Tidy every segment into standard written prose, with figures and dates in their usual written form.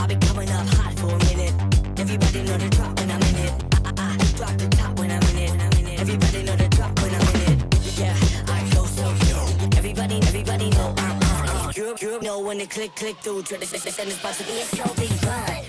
be coming up hot for a minute. Everybody know the drop when I'm in it. Drop the top when I'm in it. Everybody know the drop when I'm in it. Yeah, I go so yo. Everybody know I'm you know when they click through. Try to send this about to be a show, be fun.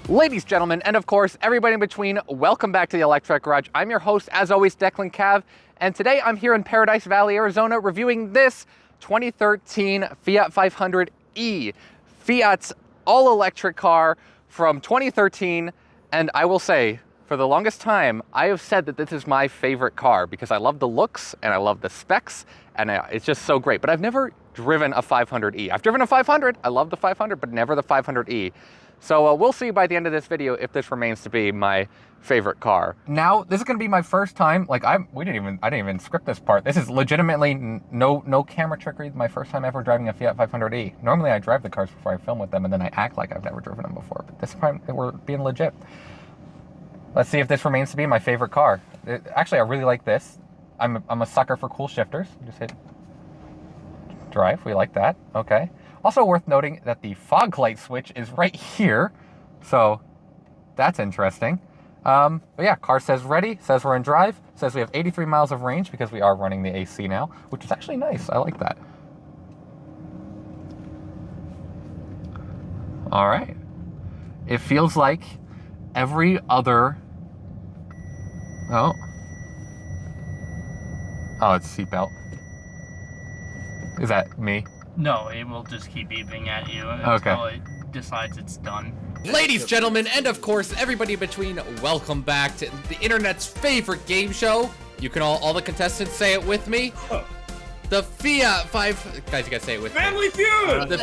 Ladies, gentlemen, and of course, everybody in between, welcome back to the Electrek Garage. I'm your host, as always, Declan Cav, and today I'm here in Paradise Valley, Arizona, reviewing this 2013 Fiat 500e, Fiat's all-electric car from 2013, and I will say, for the longest time, I have said that this is my favorite car because I love the looks and I love the specs, and it's just so great, but I've never driven a 500e. I've driven a 500, I love the 500, but never the 500e. So we'll see by the end of this video if this remains to be my favorite car. Now, this is gonna be my first time, like I didn't even script this part. This is legitimately no camera trickery. My first time ever driving a Fiat 500e. Normally I drive the cars before I film with them and then I act like I've never driven them before, but this time we're being legit. Let's see if this remains to be my favorite car. Actually, I really like this. I'm a sucker for cool shifters. Just hit drive, we like that, okay. Also worth noting that the fog light switch is right here, so that's interesting. But yeah, car says ready, says we're in drive, says we have 83 miles of range because we are running the AC now, which is actually nice, I like that. All right, it feels like every other, oh, it's seatbelt. Is that me? No, it will just keep beeping at you until it decides it's done. Ladies, gentlemen, and of course, everybody in between, welcome back to the internet's favorite game show. You can all the contestants say it with me. The Fiat 5... Guys, you gotta say it with Family me. Feud! The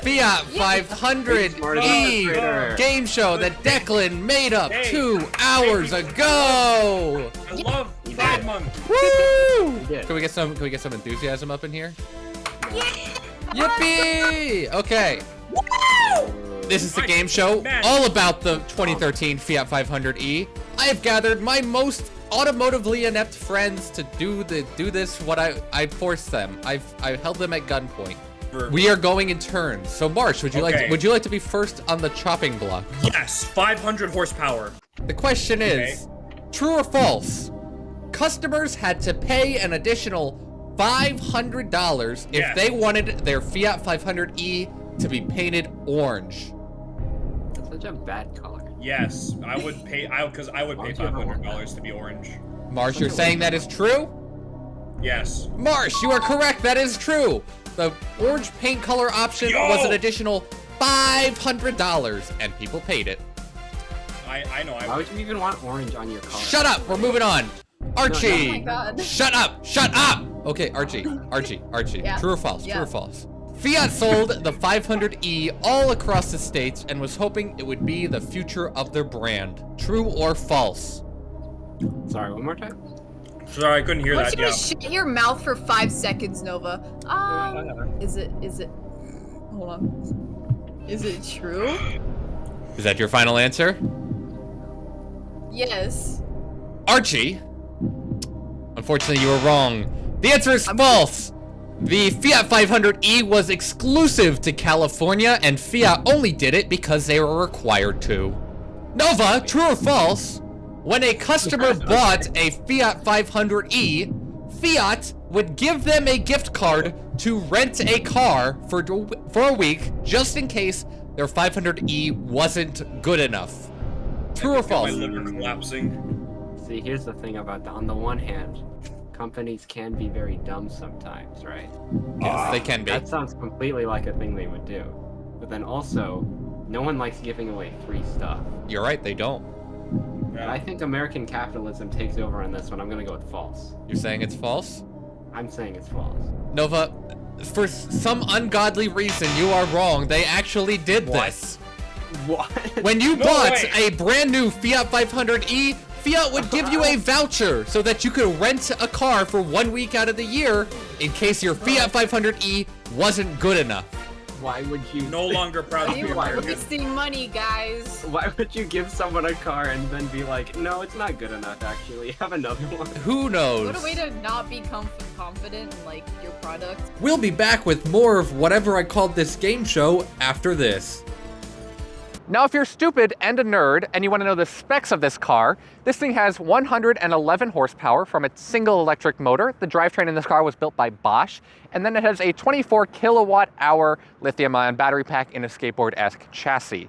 Fiat 500e game show that Declan made up 2 hours ago. I love Pride Month. Woo! Can we get some enthusiasm up in here? Yippee! Okay. This is the game show all about the 2013 Fiat 500e. I have gathered my most automotively inept friends to do this. What I forced them. I held them at gunpoint. We are going in turns. So Marsh, would you like to be first on the chopping block? Yes, 500 horsepower. The question is, true or false? Customers had to pay an additional $500 if they wanted their Fiat 500e to be painted orange. That's such a bad color. Yes, I would pay. Because I would pay $500 to be orange. Marsh, you're saying that is true? Yes. Marsh, you are correct. That is true. The orange paint color option was an additional $500, and people paid it. I know. Why would you even want orange on your car? Shut up. We're moving on. Archie. Oh my God. Shut up. Shut up. Okay, Archie. Yeah. True or false? Yeah. True or false? Fiat sold the 500e all across the states and was hoping it would be the future of their brand. True or false? Sorry, one more time? Sorry, I couldn't hear Why that. don't you shut your mouth for 5 seconds, Nova? Is it, hold on. Is it true? Is that your final answer? Yes. Archie, unfortunately you were wrong. The answer is false. The Fiat 500e was exclusive to California, and Fiat only did it because they were required to. Nova, true or false? When a customer bought a Fiat 500e, Fiat would give them a gift card to rent a car for a week, just in case their 500e wasn't good enough. True or false? My liver collapsing. See, here's the thing about that. On the one hand, companies can be very dumb sometimes, right? Yes, they can be. That sounds completely like a thing they would do. But then also, no one likes giving away free stuff. You're right, they don't. Yeah. I think American capitalism takes over on this one. I'm gonna go with false. You're saying it's false? I'm saying it's false. Nova, for some ungodly reason, you are wrong. They actually did this. What? When you No bought way. a brand new Fiat 500e, Fiat would give you a voucher so that you could rent a car for 1 week out of the year in case your Fiat 500e wasn't good enough. Why would you? No longer proud to be You're American. wasting money, guys. Why would you give someone a car and then be like, no, it's not good enough, actually. Have another one. Who knows? What a way to not be confident in, like, your product. We'll be back with more of whatever I called this game show after this. Now, if you're stupid and a nerd and you want to know the specs of this car, this thing has 111 horsepower from a single electric motor. The drivetrain in this car was built by Bosch. And then it has a 24 kilowatt hour lithium-ion battery pack in a skateboard-esque chassis.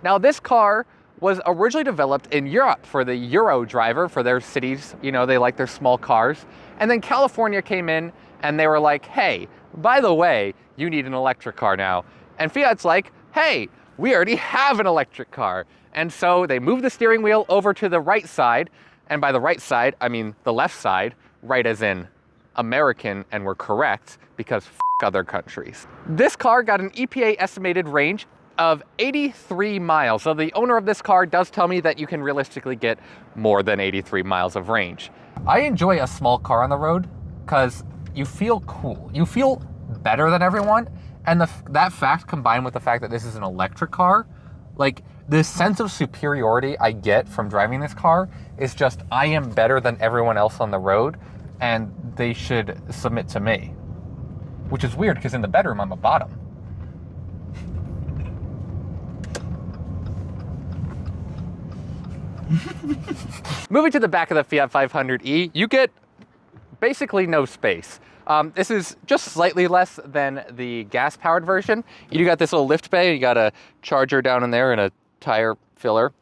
Now, this car was originally developed in Europe for the Euro driver for their cities. You know, they like their small cars. And then California came in and they were like, hey, by the way, you need an electric car now. And Fiat's like, hey, we already have an electric car. And so they moved the steering wheel over to the right side. And by the right side, I mean the left side, right as in American, and we're correct because f other countries. This car got an EPA estimated range of 83 miles. So the owner of this car does tell me that you can realistically get more than 83 miles of range. I enjoy a small car on the road because you feel cool. You feel better than everyone. And that fact combined with the fact that this is an electric car, like the sense of superiority I get from driving this car is just, I am better than everyone else on the road and they should submit to me. Which is weird because in the bedroom, I'm a bottom. Moving to the back of the Fiat 500e, you get basically no space. This is just slightly less than the gas-powered version. You got this little lift bay, you got a charger down in there and a tire filler.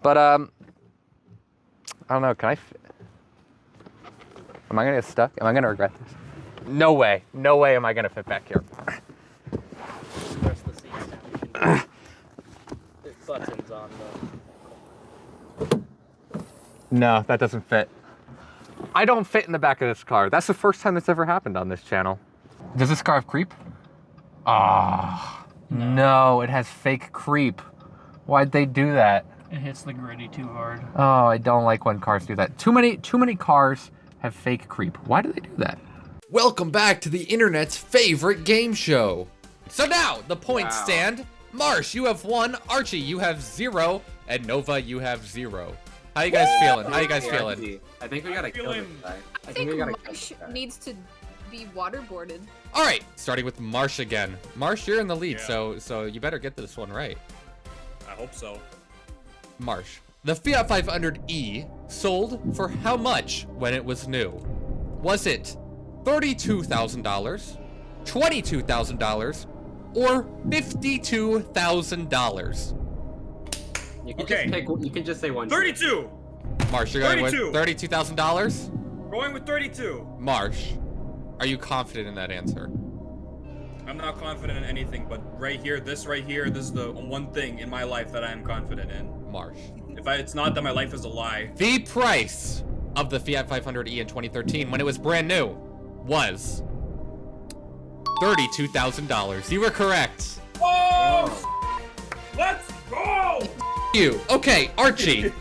But, I don't know, can I am I gonna get stuck? Am I gonna regret this? No way am I gonna fit back here. Press the seats down. There's buttons on the... No, that doesn't fit. I don't fit in the back of this car. That's the first time that's ever happened on this channel. Does this car have creep? Ah, no, it has fake creep. Why'd they do that? It hits the gritty too hard. Oh, I don't like when cars do that. Too many cars have fake creep. Why do they do that? Welcome back to the internet's favorite game show. So now, the points stand. Marsh, you have 1. Archie, you have 0. And Nova, you have 0. How you guys feeling? How you guys feeling? I think we gotta kill this guy. I think Marsh needs to be waterboarded. All right, starting with Marsh again. Marsh, you're in the lead, so you better get this one right. I hope so. Marsh, the Fiat 500e sold for how much when it was new? Was it $32,000, $22,000, or $52,000? You can just pick. You can just say one. 32. Marsh, you're going with $32,000? Going with 32. Marsh, are you confident in that answer? I'm not confident in anything, but right here, this is the one thing in my life that I am confident in. Marsh. If it's not, then my life is a lie. The price of the Fiat 500e in 2013 when it was brand new was $32,000. You were correct. Oh! Let's go! You. Okay, Archie.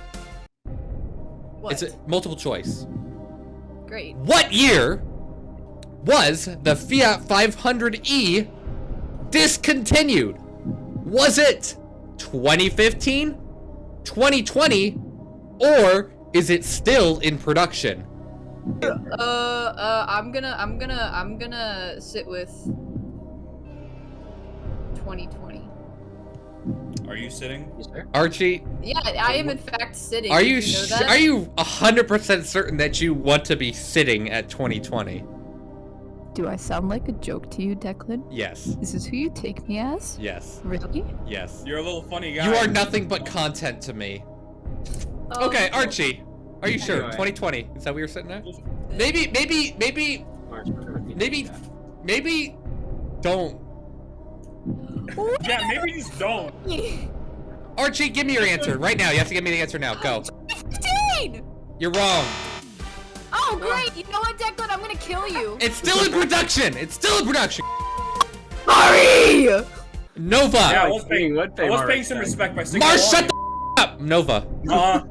What? It's a multiple choice. Great. What year was the Fiat 500e discontinued? Was it 2015, 2020, or is it still in production? I'm gonna sit with 2020. Are you sitting? You sure? Archie, Yeah, I am in fact sitting. are Did you know that? are you 100% certain that you want to be sitting at 2020? Do I sound like a joke to you, Declan? Yes. This is who you take me as? Yes. Really? Yes. You're a little funny guy. You are nothing but content to me. Okay, Archie, are you sure? Anyway. 2020. Is that what you're sitting at? Maybe March, we're gonna beat maybe don't. Yeah, maybe just don't. Archie, give me your answer right now. You have to give me the answer now. Go. 15! You're wrong. Oh, great! You know what, Declan? I'm gonna kill you. It's still in production. It's still in production. Sorry! Nova. Yeah, I I was paying some respect by singing Mars, along. shut the up. Nova.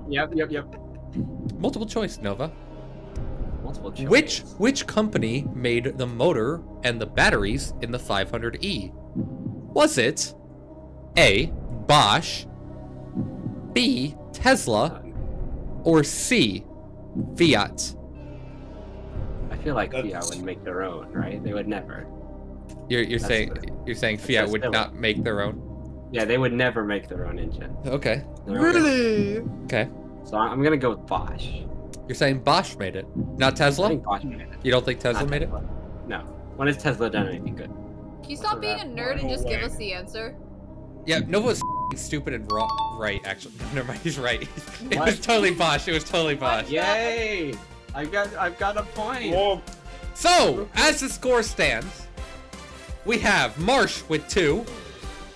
Yep. Multiple choice, Nova. multiple choices. Which company made the motor and the batteries in the 500e? Was it A, Bosch, B, Tesla, or C, Fiat? I feel like Fiat would make their own, right? They would never. You're saying Fiat would not make their own? Yeah, they would never make their own engine. Okay. Really? Okay. So I'm gonna go with Bosch. You're saying Bosch made it, not Tesla? I think Bosch made it. You don't think Tesla Not made it? Tesla. No. When has Tesla done anything good? Can you stop being a nerd and just give us the answer? Yeah, Nova's stupid and wrong. Right, actually. Never mind, he's right. It What? was totally Bosch. It was totally Bosch. Yay! I've got a point. Whoa. So, as the score stands, we have Marsh with 2.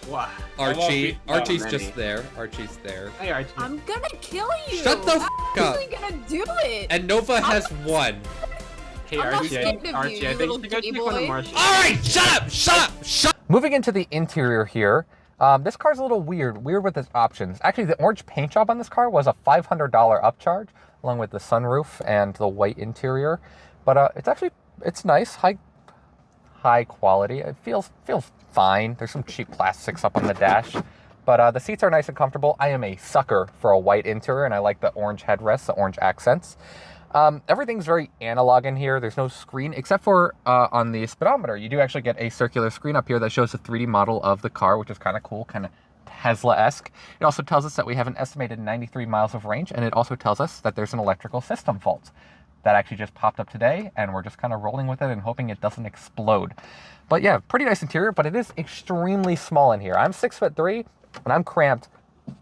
Wow. Archie. No, Archie's many. just there. Archie's there. Hey, Archie. I'm gonna kill you. Shut the f up. I'm gonna do it. And Nova has 1. Hey, I'm not Archie. scared of you, Archie, I think little you should go gay take one of boy. Marsh's. Alright, shut up! Moving into the interior here, this car's a little weird with its options. Actually, the orange paint job on this car was a $500 upcharge, along with the sunroof and the white interior. But it's nice, high quality. It feels fine. There's some cheap plastics up on the dash, but the seats are nice and comfortable. I am a sucker for a white interior, and I like the orange headrests, the orange accents. Everything's very analog in here. There's no screen, except for on the speedometer. You do actually get a circular screen up here that shows a 3D model of the car, which is kind of cool, kind of Tesla-esque. It also tells us that we have an estimated 93 miles of range, and it also tells us that there's an electrical system fault. That actually just popped up today, and we're just kind of rolling with it and hoping it doesn't explode. But yeah, pretty nice interior, but it is extremely small in here. I'm 6'3", and I'm cramped.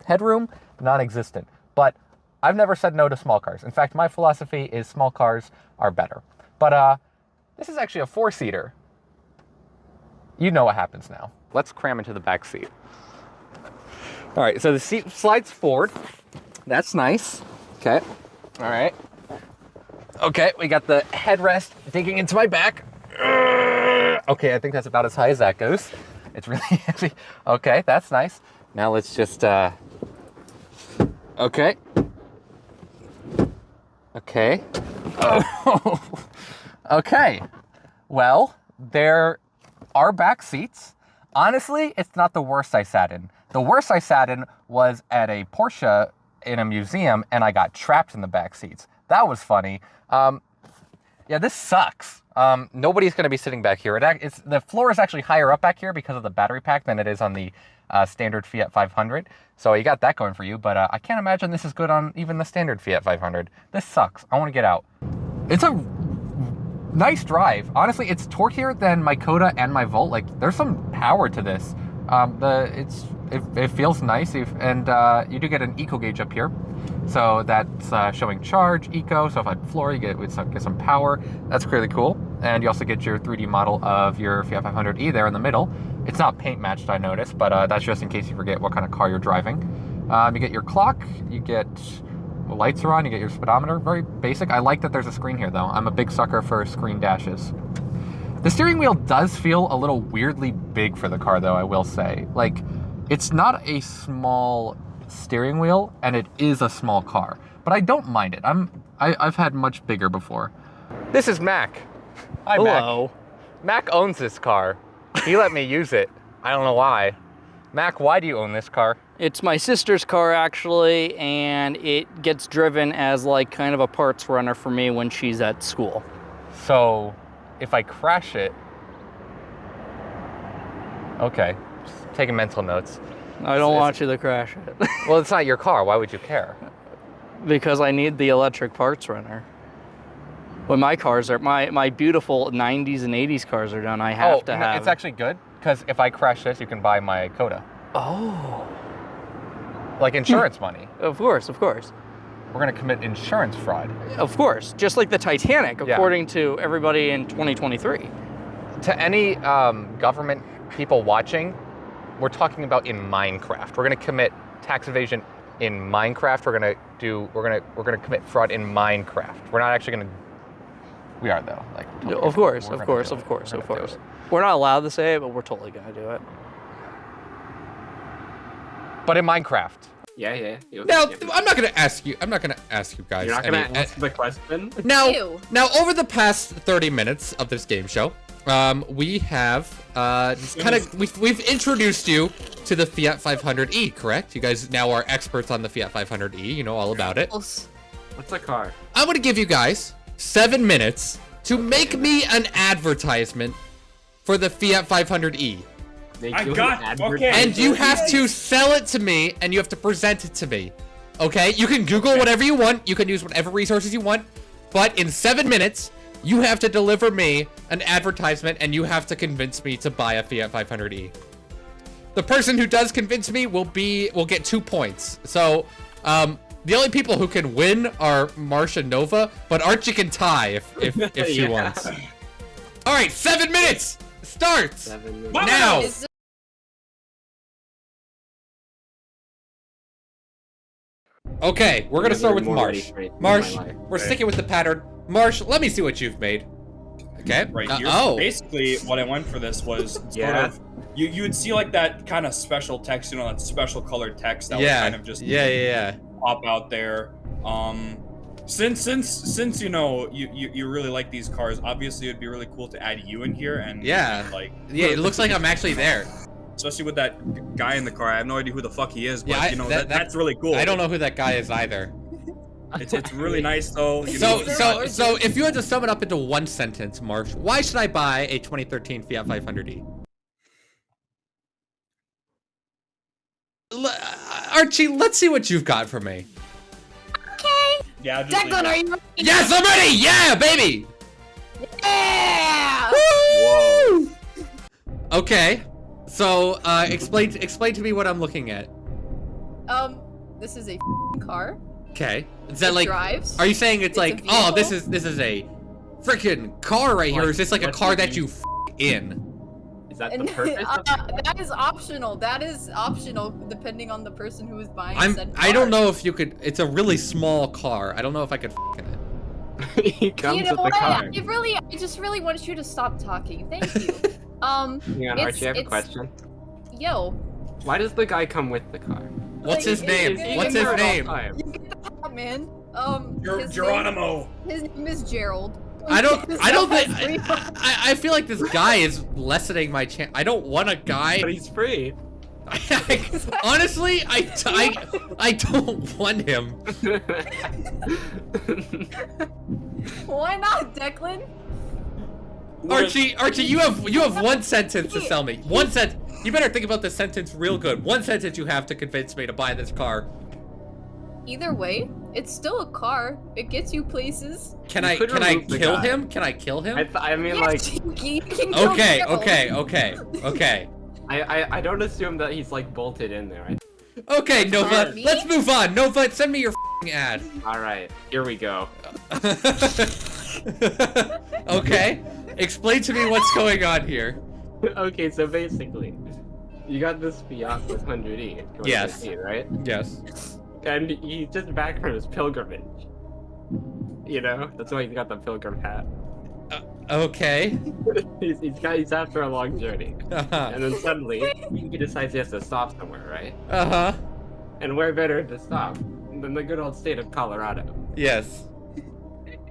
Headroom, non-existent. But I've never said no to small cars. In fact, my philosophy is small cars are better. But this is actually a 4-seater. You know what happens now. Let's cram into the back seat. All right, so the seat slides forward. That's nice. Okay, all right. Okay, we got the headrest digging into my back. Okay, I think that's about as high as that goes. It's really heavy. Okay, that's nice. Now let's just, okay. Okay. Oh. Okay. Well, there are back seats. Honestly, it's not the worst I sat in. The worst I sat in was at a Porsche in a museum, and I got trapped in the back seats. That was funny. Yeah, this sucks. Nobody's going to be sitting back here. The floor is actually higher up back here because of the battery pack than it is on the standard Fiat 500. So you got that going for you, but I can't imagine this is good on even the standard Fiat 500. This sucks. I want to get out. It's a nice drive. Honestly, it's torquier than my Coda and my Volt. Like, there's some power to this. It feels nice, and you do get an eco gauge up here. So that's showing charge, eco, so if I floor, you get some power. That's really cool. And you also get your 3D model of your Fiat 500e there in the middle. It's not paint matched, I noticed, but that's just in case you forget what kind of car you're driving. You get your clock, you get the lights are on, you get your speedometer, very basic. I like that there's a screen here though. I'm a big sucker for screen dashes. The steering wheel does feel a little weirdly big for the car though, I will say. Like, it's not a small steering wheel, and it is a small car, but I don't mind it. I've had much bigger before. This is Mac. Hi, Hello. Mac owns this car. He let me use it. I don't know why. Mac, why do you own this car? It's my sister's car, actually, and it gets driven as like kind of a parts runner for me when she's at school. So, if I crash it... Okay, just taking mental notes. I don't want you to crash it. Well, it's not your car. Why would you care? Because I need the electric parts runner. When my cars are, my beautiful 90s and 80s cars are done, I have to have... It's actually good, because if I crash this, you can buy my Coda. Oh. Like insurance money. Of course, of course. We're going to commit insurance fraud. Of course. Just like the Titanic, according to everybody in 2023. To any government people watching, we're talking about in Minecraft. We're going to commit tax evasion in Minecraft. We're going to commit fraud in Minecraft. We're not actually going to... We are though. Like, totally of course. it. We're not allowed to say it, but we're totally going to do it. But in Minecraft. Yeah. Now, I'm not gonna ask you. I'm not gonna ask you guys. You're not gonna answer the question? Now, Ew. over the past 30 minutes of this game show, we have we've introduced you to the Fiat 500e, correct? You guys now are experts on the Fiat 500e. You know all about it. What's a car? I'm gonna give you guys 7 minutes to make me an advertisement for the Fiat 500e. And you have to sell it to me, and you have to present it to me. Okay? You can Google whatever you want. You can use whatever resources you want. But in 7 minutes, you have to deliver me an advertisement, and you have to convince me to buy a Fiat 500e. The person who does convince me will get 2 points. So, the only people who can win are Marsh and Nova, but Archie can tie if she wants. All right, 7 minutes starts 7 minutes. now. Okay, we're gonna start with Marsh. Marsh, we're sticking with the pattern. Marsh, let me see what you've made. Okay. Right here. Oh. Basically, what I went for this was sort of you would see like that kind of special text, you know, that special colored text that would kind of just pop out there. Since you know you really like these cars, obviously it'd be really cool to add you in here and it looks like I'm actually there. Especially with that guy in the car. I have no idea who the fuck he is, but you know that's really cool. I don't know who that guy is either. It's really nice though. So if you had to sum it up into one sentence, Marsh, why should I buy a 2013 Fiat 500e? Archie, let's see what you've got for me. Okay. Yeah. Declan, are you ready? Yes, I'm ready. Yeah, baby. Yeah. Woo! Okay. So, explain to me what I'm looking at. This is a car. Okay. Is that It like drives. Are you saying it's a like, oh, this vehicle. is a freaking car right here, or is this like a car that you in? Is that the And purpose of that is optional. That is optional depending on the person who is buying said car. I don't know if you could. It's a really small car. I don't know if I could in it. He comes You know with the what? car. I just really want you to stop talking. Thank you. Hang on, Archie, I have a question. Yo. Why does the guy come with the car? What's his name? Is What's his name? You get the hat, man. Geronimo. His name is Gerald. I feel like this guy is lessening my chance. I don't want a guy. But he's free. Honestly, I don't want him. Why not, Declan? Archie, you have one sentence to sell me. One sentence. You better think about this sentence real good. One sentence you have to convince me to buy this car. Either way, it's still a car. It gets you places. Can I kill him? Can I kill him? I mean, Yes, like. you can kill Gerald. Okay. I don't assume that he's like bolted in there. Okay, Nova, Me? let's move on. Nova, send me your ad. All right, here we go. Okay, explain to me what's going on here. Okay, so basically, you got this Fiat 500e. Yes. Right? Yes. And he's just back from his pilgrimage. You know, that's why he's got the pilgrim hat. Okay. he's after a long journey, Uh-huh. and then suddenly he decides he has to stop somewhere, right? Uh-huh. And where better to stop than the good old state of Colorado? Yes.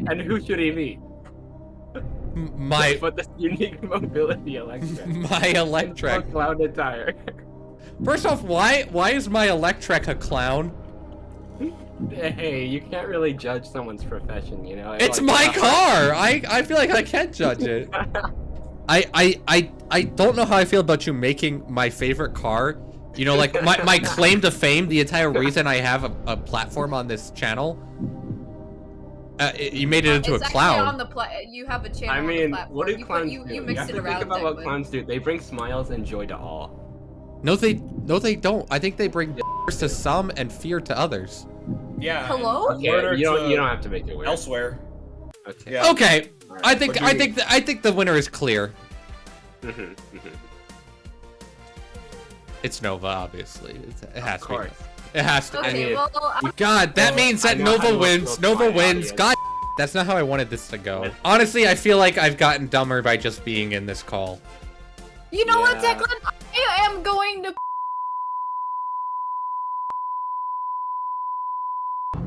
And who should he meet? My But this unique mobility Electrek. Electrek. Cloud attire. First off, why is my Electrek a clown? Hey, you can't really judge someone's profession, you know? It's my car. I feel like I can't judge it. I don't know how I feel about you making my favorite car. You know, like my claim to fame, the entire reason I have a platform on this channel. You made it into a clown. You have a channel I on the mean, platform. what do clowns you do? You mix have it to around. think about what Declan. clowns do. They bring smiles and joy to all. No, they don't. I think they bring to some and fear to others. Yeah. Hello? and Okay, murder you to don't have to make it weird. elsewhere. Okay. Yeah. Okay, All I right. think What do you- I think the winner is clear. It's Nova, obviously. It has to be. course. It has to. Okay, mean, well, God, that Well, means that I know Nova how wins. most Nova my wins. audience- God, that's not how I wanted this to go. What? Honestly, I feel like I've gotten dumber by just being in this call. you know what, Yeah. Declan? I am going to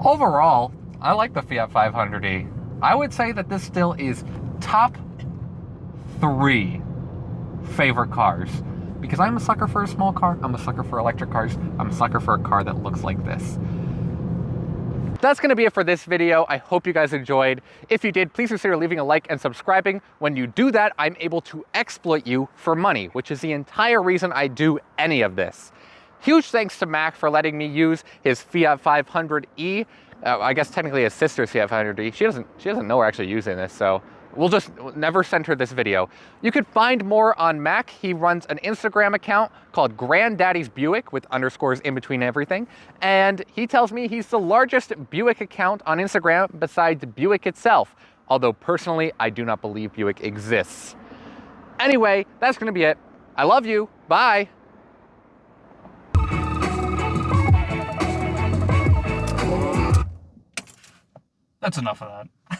overall, I like the Fiat 500e. I would say that this still is top 3 favorite cars. Because I'm a sucker for a small car, I'm a sucker for electric cars, I'm a sucker for a car that looks like this. That's gonna be it for this video. I hope you guys enjoyed. If you did, please consider leaving a like and subscribing. When you do that, I'm able to exploit you for money, which is the entire reason I do any of this. Huge thanks to Mac for letting me use his Fiat 500e. I guess technically his sister's Fiat 500e. She doesn't know we're actually using this, so we'll just never send her this video. You can find more on Mac. He runs an Instagram account called Granddaddy's Buick with underscores in between everything. And he tells me he's the largest Buick account on Instagram besides Buick itself. Although personally, I do not believe Buick exists. Anyway, that's gonna be it. I love you. Bye. That's enough of that.